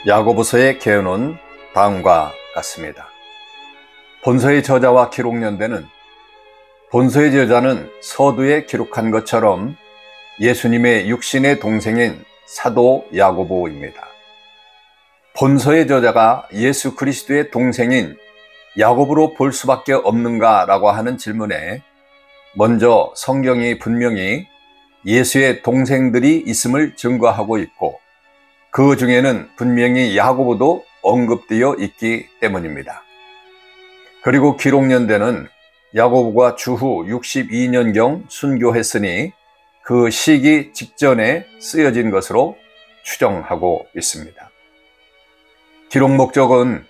야고보서의 개요는 다음과 같습니다. 본서의 저자와 기록연대는 본서의 저자는 서두에 기록한 것처럼 예수님의 육신의 동생인 사도 야고보입니다. 본서의 저자가 예수 그리스도의 동생인 야고보로 볼 수밖에 없는가라고 하는 질문에 먼저 성경이 분명히 예수의 동생들이 있음을 증거하고 있고 그 중에는 분명히 야고보도 언급되어 있기 때문입니다. 그리고 기록연대는 야고보가 주후 62년경 순교했으니 그 시기 직전에 쓰여진 것으로 추정하고 있습니다. 기록 목적은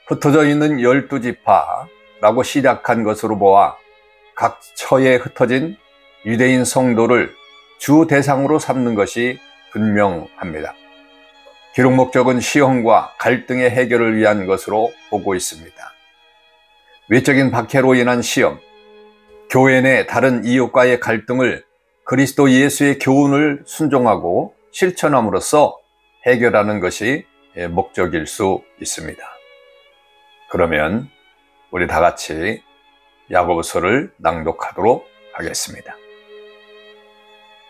흩어져 있는 12지파라고 시작한 것으로 보아 각 처에 흩어진 유대인 성도를 주 대상으로 삼는 것이 분명합니다. 기록 목적은 시험과 갈등의 해결을 위한 것으로 보고 있습니다. 외적인 박해로 인한 시험, 교회 내 다른 이웃과의 갈등을 그리스도 예수의 교훈을 순종하고 실천함으로써 해결하는 것이 목적일 수 있습니다. 그러면 우리 다 같이 야고보서를 낭독하도록 하겠습니다.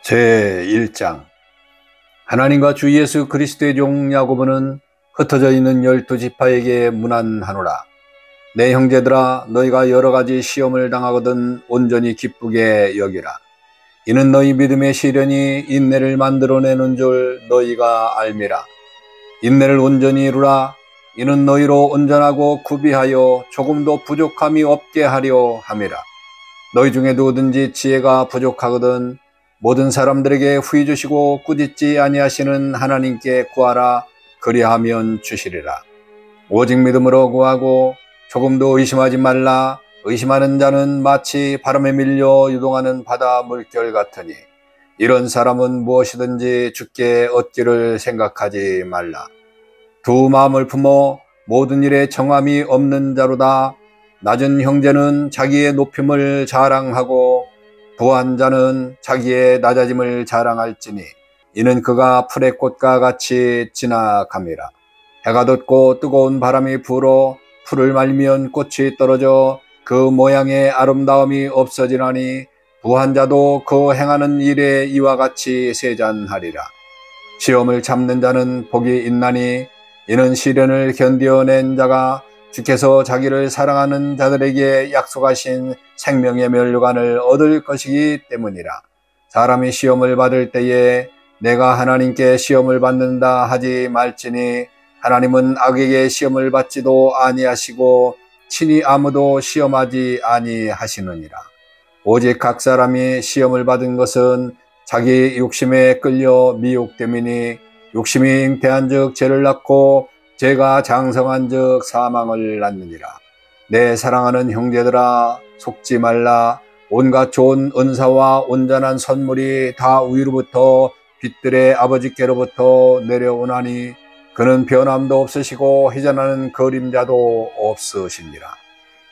제1장 하나님과 주 예수 그리스도의 종 야고보는 흩어져 있는 12지파에게 문안하노라. 내 형제들아, 너희가 여러 가지 시험을 당하거든 온전히 기쁘게 여기라. 이는 너희 믿음의 시련이 인내를 만들어내는 줄 너희가 알미라. 인내를 온전히 이루라. 이는 너희로 온전하고 구비하여 조금도 부족함이 없게 하려 함이라. 너희 중에 누구든지 지혜가 부족하거든 모든 사람들에게 후히 주시고 꾸짖지 아니하시는 하나님께 구하라. 그리하면 주시리라. 오직 믿음으로 구하고 조금도 의심하지 말라. 의심하는 자는 마치 바람에 밀려 유동하는 바다 물결 같으니 이런 사람은 무엇이든지 주께 얻기를 생각하지 말라. 두 마음을 품어 모든 일에 정함이 없는 자로다. 낮은 형제는 자기의 높임을 자랑하고 부한 자는 자기의 낮아짐을 자랑할지니 이는 그가 풀의 꽃과 같이 지나감이라. 해가 돋고 뜨거운 바람이 불어 풀을 말면 꽃이 떨어져 그 모양의 아름다움이 없어지나니 부한 자도 그 행하는 일에 이와 같이 세잔하리라. 시험을 참는 자는 복이 있나니 이는 시련을 견뎌낸 자가 주께서 자기를 사랑하는 자들에게 약속하신 생명의 면류관을 얻을 것이기 때문이라. 사람이 시험을 받을 때에 내가 하나님께 시험을 받는다 하지 말지니 하나님은 악에게 시험을 받지도 아니하시고 친히 아무도 시험하지 아니하시느니라. 오직 각 사람이 시험을 받은 것은 자기 욕심에 끌려 미혹됨이니 욕심이 잉태한즉 죄를 낳고 죄가 장성한즉 사망을 낳느니라. 내 사랑하는 형제들아, 속지 말라. 온갖 좋은 은사와 온전한 선물이 다 위로부터 빛들의 아버지께로부터 내려오나니 그는 변함도 없으시고 희전하는 그림자도 없으시니라.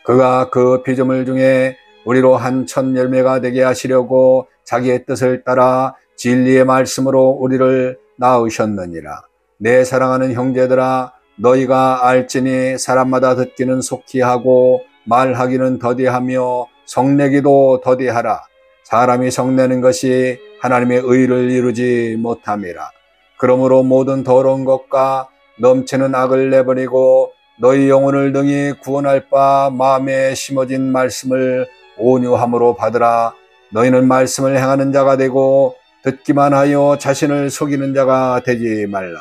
그가 그 피조물 중에 우리로 한 첫 열매가 되게 하시려고 자기의 뜻을 따라 진리의 말씀으로 우리를 낳으셨느니라. 내 사랑하는 형제들아, 너희가 알지니 사람마다 듣기는 속히 하고 말하기는 더디하며 성내기도 더디하라. 사람이 성내는 것이 하나님의 의를 이루지 못함이라. 그러므로 모든 더러운 것과 넘치는 악을 내버리고 너희 영혼을 능히 구원할 바 마음에 심어진 말씀을 온유함으로 받으라. 너희는 말씀을 행하는 자가 되고 듣기만 하여 자신을 속이는 자가 되지 말라.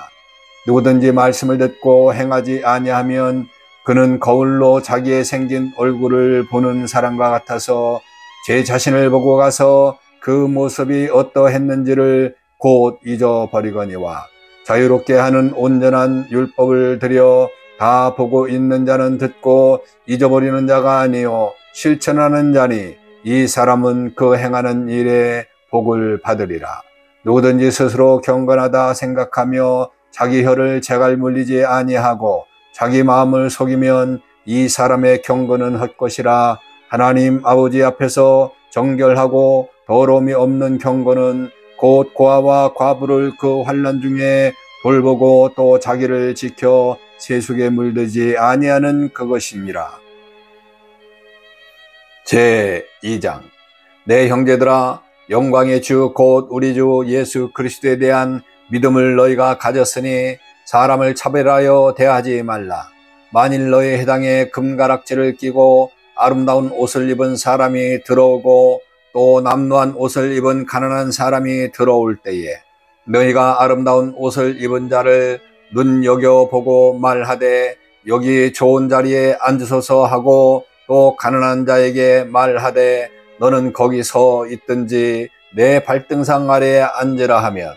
누구든지 말씀을 듣고 행하지 아니하면 그는 거울로 자기의 생긴 얼굴을 보는 사람과 같아서 제 자신을 보고 가서 그 모습이 어떠했는지를 곧 잊어버리거니와 자유롭게 하는 온전한 율법을 들여 다 보고 있는 자는 듣고 잊어버리는 자가 아니요 실천하는 자니 이 사람은 그 행하는 일에 복을 받으리라. 누구든지 스스로 경건하다 생각하며 자기 혀를 재갈 물리지 아니하고 자기 마음을 속이면 이 사람의 경건은 헛것이라. 하나님 아버지 앞에서 정결하고 더러움이 없는 경건은 곧 고아와 과부를 그 환난 중에 돌보고 또 자기를 지켜 세속에 물들지 아니하는 그것이니라. 제2장. 내 형제들아, 영광의 주 곧 우리 주 예수 그리스도에 대한 믿음을 너희가 가졌으니 사람을 차별하여 대하지 말라. 만일 너희 해당에 금가락지를 끼고 아름다운 옷을 입은 사람이 들어오고 또 남루한 옷을 입은 가난한 사람이 들어올 때에 너희가 아름다운 옷을 입은 자를 눈여겨보고 말하되 여기 좋은 자리에 앉으소서 하고 또 가난한 자에게 말하되 너는 거기 서 있든지 내 발등상 아래에 앉으라 하면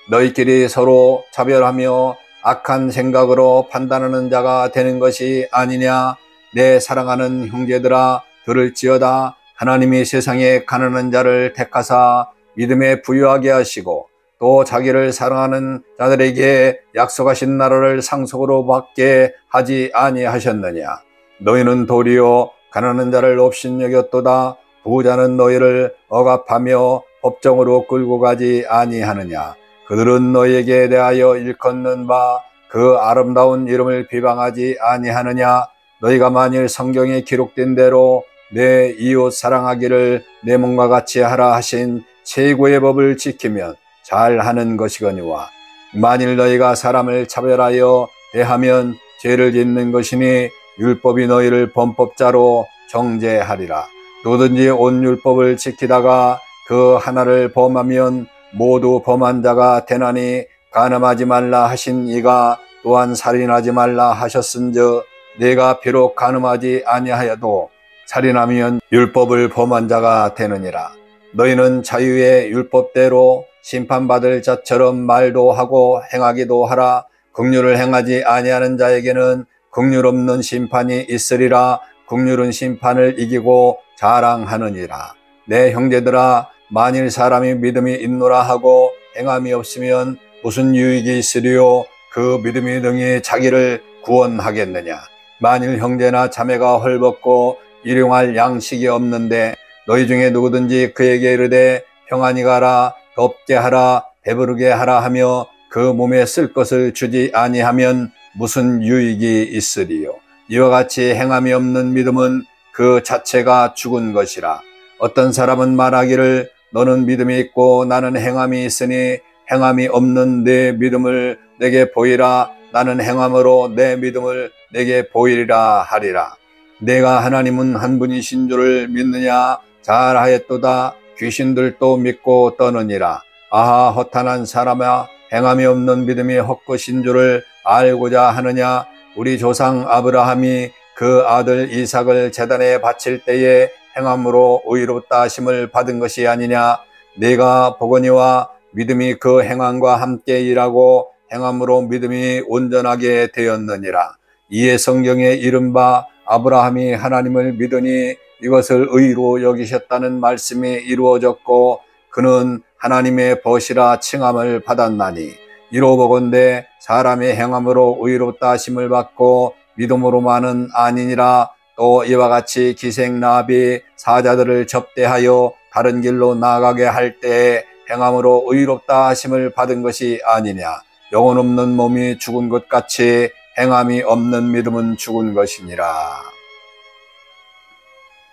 너희끼리 서로 차별하며 악한 생각으로 판단하는 자가 되는 것이 아니냐. 내 사랑하는 형제들아, 들을지어다. 하나님이 세상에 가난한 자를 택하사 믿음에 부유하게 하시고 또 자기를 사랑하는 자들에게 약속하신 나라를 상속으로 받게 하지 아니하셨느냐. 너희는 도리어 가난한 자를 업신여겼도다. 부자는 너희를 억압하며 법정으로 끌고 가지 아니하느냐. 그들은 너희에게 대하여 일컫는 바 그 아름다운 이름을 비방하지 아니하느냐. 너희가 만일 성경에 기록된 대로 내 이웃 사랑하기를 내 몸과 같이 하라 하신 최고의 법을 지키면 잘하는 것이거니와 만일 너희가 사람을 차별하여 대하면 죄를 짓는 것이니 율법이 너희를 범법자로 정죄하리라. 누구든지 온 율법을 지키다가 그 하나를 범하면 모두 범한 자가 되나니 간음하지 말라 하신 이가 또한 살인하지 말라 하셨은즉 내가 비록 간음하지 아니하여도 살인하면 율법을 범한 자가 되느니라. 너희는 자유의 율법대로 심판받을 자처럼 말도 하고 행하기도 하라. 긍휼을 행하지 아니하는 자에게는 긍휼 없는 심판이 있으리라. 긍휼은 심판을 이기고 자랑하느니라. 내 형제들아, 만일 사람이 믿음이 있노라 하고 행함이 없으면 무슨 유익이 있으리요? 그 믿음이 능히 자기를 구원하겠느냐. 만일 형제나 자매가 헐벗고 일용할 양식이 없는데 너희 중에 누구든지 그에게 이르되 평안히 가라, 덥게 하라, 배부르게 하라 하며 그 몸에 쓸 것을 주지 아니하면 무슨 유익이 있으리요? 이와 같이 행함이 없는 믿음은 그 자체가 죽은 것이라. 어떤 사람은 말하기를 너는 믿음이 있고 나는 행함이 있으니 행함이 없는 내 믿음을 내게 보이라. 나는 행함으로 내 믿음을 내게 보이리라 하리라. 내가 하나님은 한 분이신 줄을 믿느냐? 잘하였도다. 귀신들도 믿고 떠느니라. 아하, 허탄한 사람아, 행함이 없는 믿음이 헛것인 줄을 알고자 하느냐? 우리 조상 아브라함이 그 아들 이삭을 제단에 바칠 때에 행함으로 의롭다 하심을 받은 것이 아니냐. 내가 보거니와 믿음이 그 행함과 함께 일하고 행함으로 믿음이 온전하게 되었느니라. 이에 성경에 이른바 아브라함이 하나님을 믿으니 이것을 의로 여기셨다는 말씀이 이루어졌고 그는 하나님의 벗이라 칭함을 받았나니 이로 보건대 사람의 행함으로 의롭다 하심을 받고 믿음으로만은 아니니라. 또 이와 같이 기생나비 사자들을 접대하여 다른 길로 나아가게 할 때에 행함으로 의롭다 하심을 받은 것이 아니냐. 영혼 없는 몸이 죽은 것 같이 행함이 없는 믿음은 죽은 것이니라.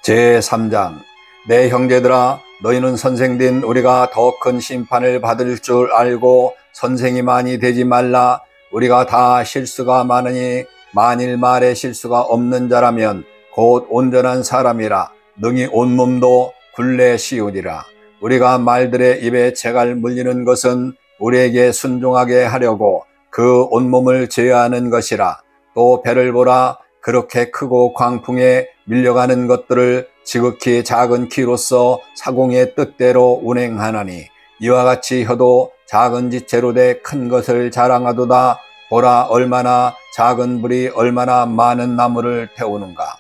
제3장. 내 형제들아, 너희는 선생된 우리가 더 큰 심판을 받을 줄 알고 선생이 많이 되지 말라. 우리가 다 실수가 많으니 만일 말에 실수가 없는 자라면 곧 온전한 사람이라 능히 온몸도 굴레 씌우리라. 우리가 말들의 입에 재갈 물리는 것은 우리에게 순종하게 하려고 그 온몸을 제어하는 것이라. 또 배를 보라. 그렇게 크고 광풍에 밀려가는 것들을 지극히 작은 키로서 사공의 뜻대로 운행하나니 이와 같이 혀도 작은 지체로 돼 큰 것을 자랑하도다. 보라, 얼마나 작은 불이 얼마나 많은 나무를 태우는가.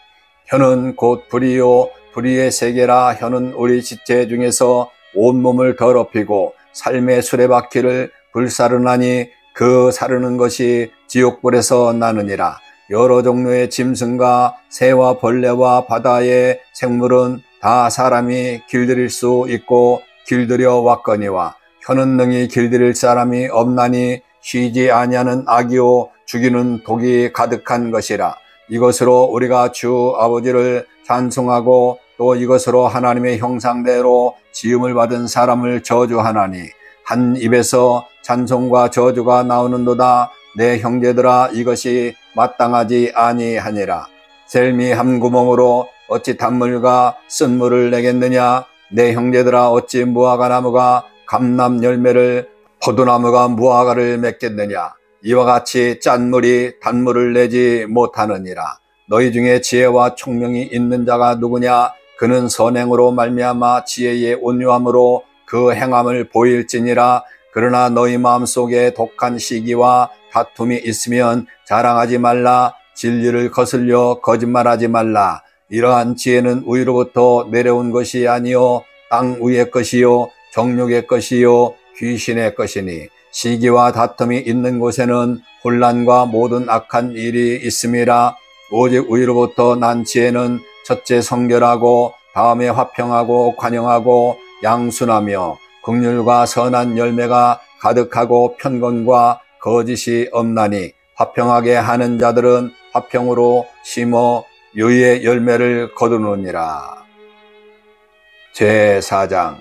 혀는 곧 불이요 불의의 세계라. 혀는 우리 지체 중에서 온몸을 더럽히고 삶의 수레바퀴를 불사르나니 그 사르는 것이 지옥불에서 나느니라. 여러 종류의 짐승과 새와 벌레와 바다의 생물은 다 사람이 길들일 수 있고 길들여 왔거니와 혀는 능히 길들일 사람이 없나니 쉬지 아니하는 악이요 죽이는 독이 가득한 것이라. 이것으로 우리가 주 아버지를 찬송하고 또 이것으로 하나님의 형상대로 지음을 받은 사람을 저주하나니 한 입에서 찬송과 저주가 나오는도다. 내 형제들아, 이것이 마땅하지 아니하니라. 셀미 한 구멍으로 어찌 단물과 쓴물을 내겠느냐. 내 형제들아, 어찌 무화과 나무가 감람 열매를 포도나무가 무화과를 맺겠느냐. 이와 같이 짠물이 단물을 내지 못하느니라. 너희 중에 지혜와 총명이 있는 자가 누구냐. 그는 선행으로 말미암아 지혜의 온유함으로 그 행함을 보일지니라. 그러나 너희 마음속에 독한 시기와 다툼이 있으면 자랑하지 말라. 진리를 거슬려 거짓말하지 말라. 이러한 지혜는 위로부터 내려온 것이 아니요 땅 위의 것이요 정욕의 것이요 귀신의 것이니 시기와 다툼이 있는 곳에는 혼란과 모든 악한 일이 있음이라. 오직 위로부터 난 지혜는 첫째 성결하고 다음에 화평하고 관용하고 양순하며 긍휼과 선한 열매가 가득하고 편건과 거짓이 없나니 화평하게 하는 자들은 화평으로 심어 유의의 열매를 거두느니라. 제4장.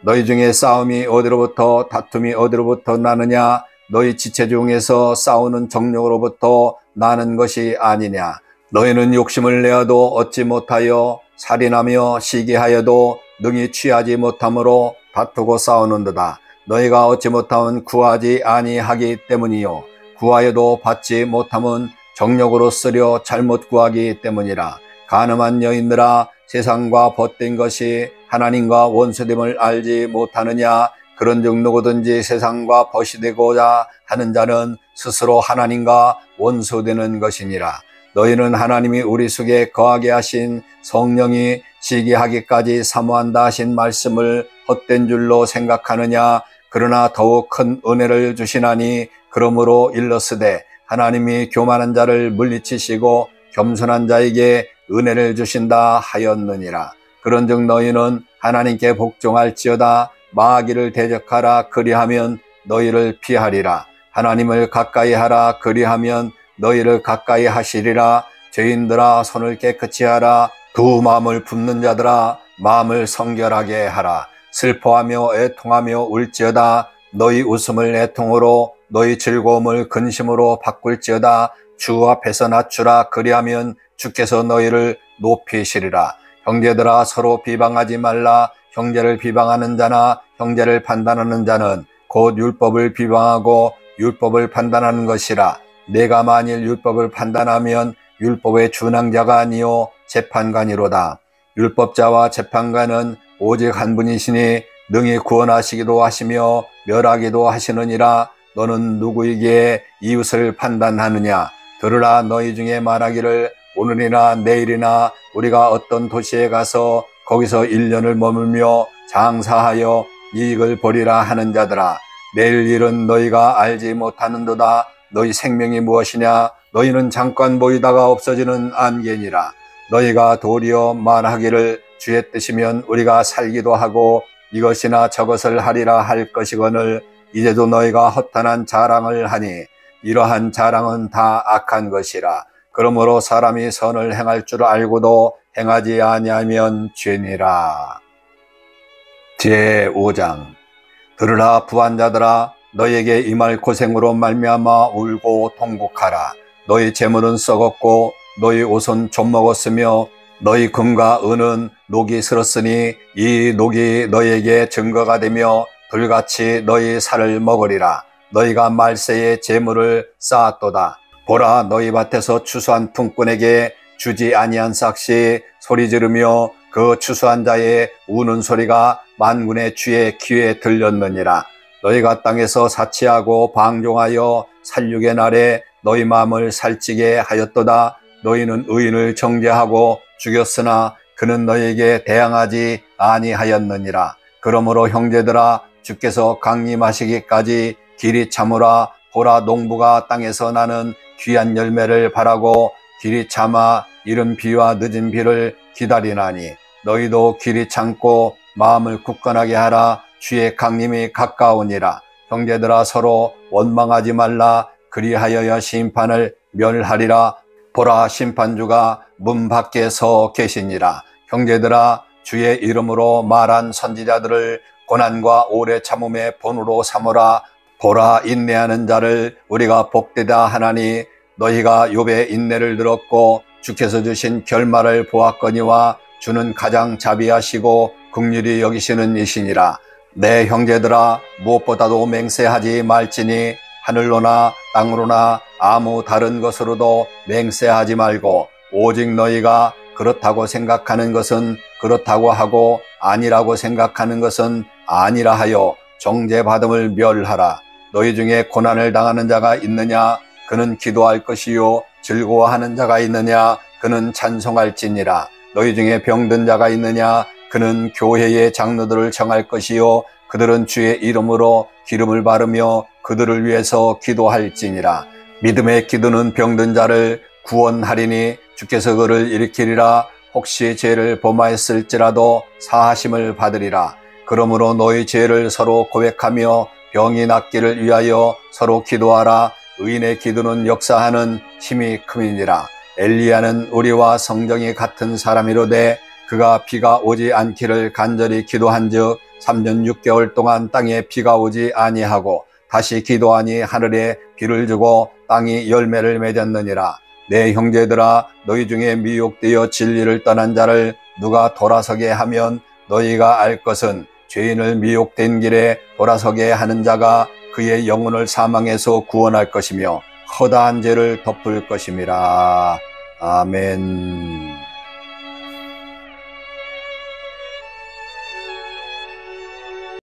너희 중에 싸움이 어디로부터 다툼이 어디로부터 나느냐. 너희 지체 중에서 싸우는 정욕으로부터 나는 것이 아니냐. 너희는 욕심을 내어도 얻지 못하여 살인하며 시기하여도 능히 취하지 못함으로 다투고 싸우는도다. 너희가 얻지 못하면 구하지 아니하기 때문이요 구하여도 받지 못함은 정욕으로 쓰려 잘못 구하기 때문이라. 간음한 여인들아, 세상과 벗된 것이 하나님과 원수됨을 알지 못하느냐. 그런즉 누구든지 세상과 벗이 되고자 하는 자는 스스로 하나님과 원수되는 것이니라. 너희는 하나님이 우리 속에 거하게 하신 성령이 시기하기까지 사모한다 하신 말씀을 헛된 줄로 생각하느냐. 그러나 더욱 큰 은혜를 주시나니 그러므로 일렀으되 하나님이 교만한 자를 물리치시고 겸손한 자에게 은혜를 주신다 하였느니라. 그런즉 너희는 하나님께 복종할지어다. 마귀를 대적하라. 그리하면 너희를 피하리라. 하나님을 가까이 하라. 그리하면 너희를 가까이 하시리라. 죄인들아, 손을 깨끗이 하라. 두 마음을 품는 자들아, 마음을 성결하게 하라. 슬퍼하며 애통하며 울지어다. 너희 웃음을 애통으로 너희 즐거움을 근심으로 바꿀지어다. 주 앞에서 낮추라. 그리하면 주께서 너희를 높이시리라. 형제들아, 서로 비방하지 말라. 형제를 비방하는 자나 형제를 판단하는 자는 곧 율법을 비방하고 율법을 판단하는 것이라. 내가 만일 율법을 판단하면 율법의 준항자가 아니요 재판관이로다. 율법자와 재판관은 오직 한 분이시니 능히 구원하시기도 하시며 멸하기도 하시느니라. 너는 누구에게 이웃을 판단하느냐. 들으라. 너희 중에 말하기를 오늘이나 내일이나 우리가 어떤 도시에 가서 거기서 1년을 머물며 장사하여 이익을 벌이라 하는 자들아, 내일 일은 너희가 알지 못하는도다. 너희 생명이 무엇이냐. 너희는 잠깐 보이다가 없어지는 안개니라. 너희가 도리어 말하기를 주의 뜻이면 우리가 살기도 하고 이것이나 저것을 하리라 할 것이거늘 이제도 너희가 허탄한 자랑을 하니 이러한 자랑은 다 악한 것이라. 그러므로 사람이 선을 행할 줄 알고도 행하지 아니하면 죄니라. 제5장. 들으라 부한자들아, 너희에게 임할 고생으로 말미암아 울고 통곡하라. 너희 재물은 썩었고 너희 옷은 좀먹었으며 너희 금과 은은 녹이 슬었으니 이 녹이 너희에게 증거가 되며 불같이 너희 살을 먹으리라. 너희가 말세에 재물을 쌓았도다. 보라, 너희 밭에서 추수한 품꾼에게 주지 아니한 삭시 소리 지르며 그 추수한 자의 우는 소리가 만군의 주의 귀에 들렸느니라. 너희가 땅에서 사치하고 방종하여 살육의 날에 너희 마음을 살찌게 하였도다. 너희는 의인을 정죄하고 죽였으나 그는 너희에게 대항하지 아니하였느니라. 그러므로 형제들아, 주께서 강림하시기까지 길이 참으라. 보라, 농부가 땅에서 나는 귀한 열매를 바라고 길이 참아 이른 비와 늦은 비를 기다리나니 너희도 길이 참고 마음을 굳건하게 하라. 주의 강림이 가까우니라. 형제들아 서로 원망하지 말라. 그리하여야 심판을 멸하리라. 보라, 심판주가 문 밖에 서 계시니라. 형제들아, 주의 이름으로 말한 선지자들을 고난과 오래 참음의 본으로 삼으라. 보라, 인내하는 자를 우리가 복되다 하나니 너희가 욥의 인내를 들었고 주께서 주신 결말을 보았거니와 주는 가장 자비하시고 긍휼히 여기시는 이시니라. 내 형제들아, 무엇보다도 맹세하지 말지니 하늘로나 땅으로나 아무 다른 것으로도 맹세하지 말고 오직 너희가 그렇다고 생각하는 것은 그렇다고 하고 아니라고 생각하는 것은 아니라 하여 정죄받음을 멸하라. 너희 중에 고난을 당하는 자가 있느냐? 그는 기도할 것이요. 즐거워하는 자가 있느냐? 그는 찬송할지니라. 너희 중에 병든 자가 있느냐? 그는 교회의 장로들을 정할 것이요. 그들은 주의 이름으로 기름을 바르며 그들을 위해서 기도할지니라. 믿음의 기도는 병든 자를 구원하리니 주께서 그를 일으키리라. 혹시 죄를 범하였을지라도 사하심을 받으리라. 그러므로 너희 죄를 서로 고백하며 병이 낫기를 위하여 서로 기도하라. 의인의 기도는 역사하는 힘이 큼이니라. 엘리야는 우리와 성정이 같은 사람이로되 그가 비가 오지 않기를 간절히 기도한즉 3년 6개월 동안 땅에 비가 오지 아니하고 다시 기도하니 하늘에 비를 주고 땅이 열매를 맺었느니라. 내 형제들아, 너희 중에 미혹되어 진리를 떠난 자를 누가 돌아서게 하면 너희가 알 것은 죄인을 미혹된 길에 돌아서게 하는 자가 그의 영혼을 사망에서 구원할 것이며 허다한 죄를 덮을 것임이라. 아멘.